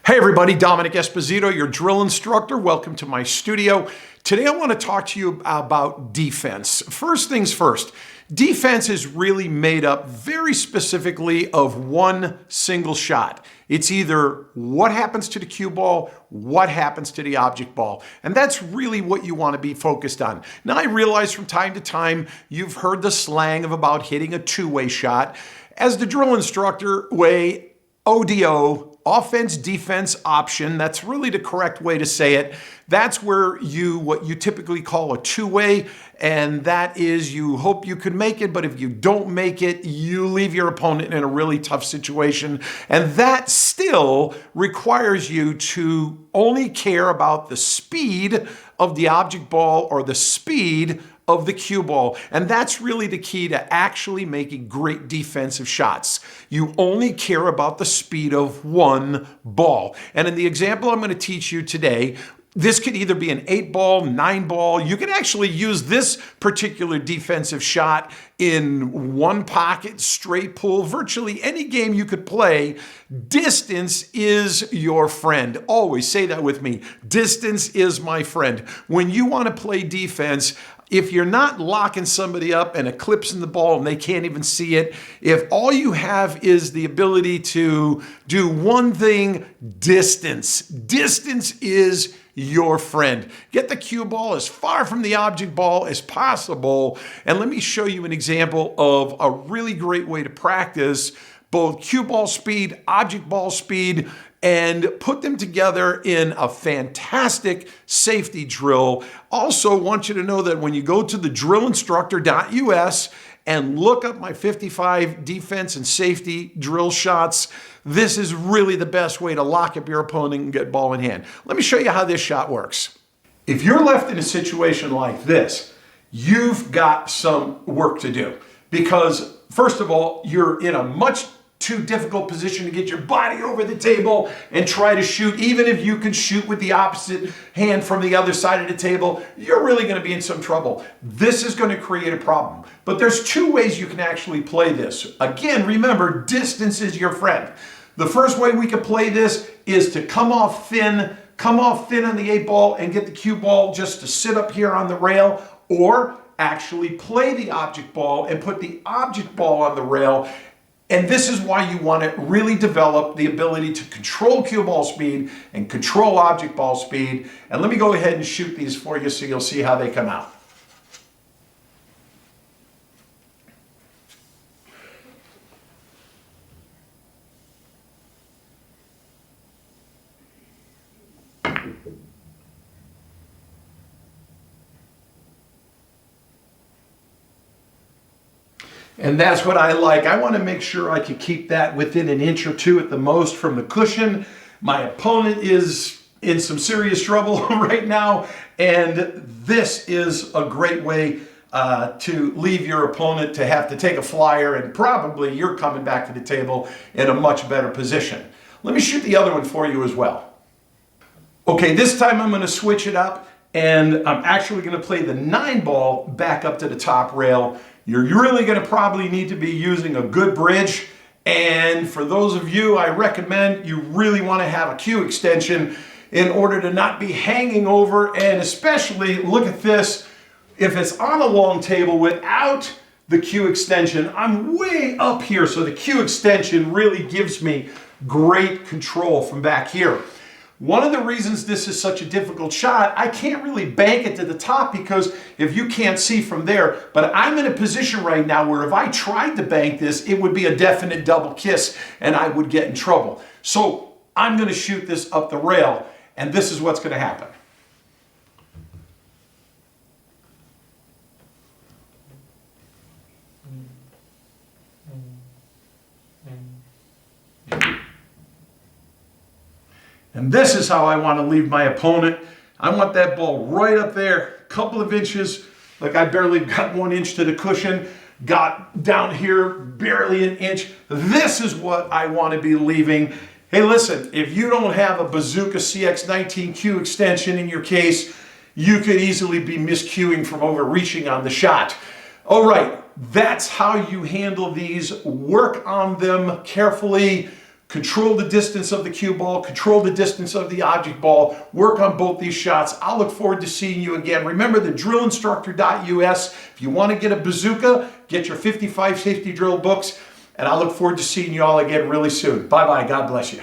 Hey everybody, Dominic Esposito, your drill instructor. Welcome to my studio. Today I want to talk to you about defense. First things first, defense is really made up very specifically of one single shot. It's either what happens to the cue ball, what happens to the object ball. And that's really what you want to be focused on. Now I realize from time to time you've heard the slang of about hitting a two-way shot. As the drill instructor way, ODO, offense, defense, option. That's really the correct way to say it. That's where what you typically call a two-way, and that is you hope you can make it, but if you don't make it, you leave your opponent in a really tough situation. And that still requires you to only care about the speed of the object ball or the speed of the cue ball. And that's really the key to actually making great defensive shots. You only care about the speed of one ball. And in the example I'm going to teach you today, this could either be an 8-ball, 9-ball. You can actually use this particular defensive shot in one pocket, straight pull, virtually any game you could play. Distance is your friend. Always say that with me. Distance is my friend. When you want to play defense, if you're not locking somebody up and eclipsing the ball and they can't even see it, if all you have is the ability to do one thing, distance. Distance is your friend. Get the cue ball as far from the object ball as possible. And let me show you an example of a really great way to practice both cue ball speed, object ball speed, and put them together in a fantastic safety drill. Also want you to know that when you go to the drillinstructor.us and look up my 55 defense and safety drill shots, this is really the best way to lock up your opponent and get ball in hand. Let me show you how this shot works. If you're left in a situation like this, you've got some work to do because first of all, you're in a much too difficult position to get your body over the table and try to shoot. Even if you can shoot with the opposite hand from the other side of the table, you're really going to be in some trouble. This is going to create a problem. But there's two ways you can actually play this. Again, remember, distance is your friend. The first way we can play this is to come off thin on the 8-ball and get the cue ball just to sit up here on the rail, or actually play the object ball and put the object ball on the rail. And this is why you want to really develop the ability to control cue ball speed and control object ball speed. And let me go ahead and shoot these for you so you'll see how they come out. And that's what I like. I want to make sure I can keep that within an inch or two at the most from the cushion. My opponent is in some serious trouble right now, and this is a great way to leave your opponent to have to take a flyer, and probably you're coming back to the table in a much better position. Let me shoot the other one for you as well. Okay, this time I'm going to switch it up, and I'm actually going to play the 9-ball back up to the top rail. You're really going to probably need to be using a good bridge. And for those of you, I recommend you really want to have a cue extension in order to not be hanging over. And especially, look at this, if it's on a long table without the cue extension, I'm way up here. So the cue extension really gives me great control from back here. One of the reasons this is such a difficult shot, I can't really bank it to the top because if you can't see from there, but I'm in a position right now where if I tried to bank this, it would be a definite double kiss and I would get in trouble. So I'm going to shoot this up the rail, and this is what's going to happen. And this is how I want to leave my opponent. I want that ball right up there, a couple of inches, like I barely got 1 inch to the cushion, got down here barely an inch. This is what I want to be leaving. Hey, listen, if you don't have a Bazooka CX19 cue extension in your case, you could easily be miscuing from overreaching on the shot. All right, that's how you handle these. Work on them carefully. Control the distance of the cue ball, control the distance of the object ball, work on both these shots. I'll look forward to seeing you again. Remember the drillinstructor.us. If you want to get a bazooka, get your 55 safety drill books, and I look forward to seeing you all again really soon. Bye-bye. God bless you.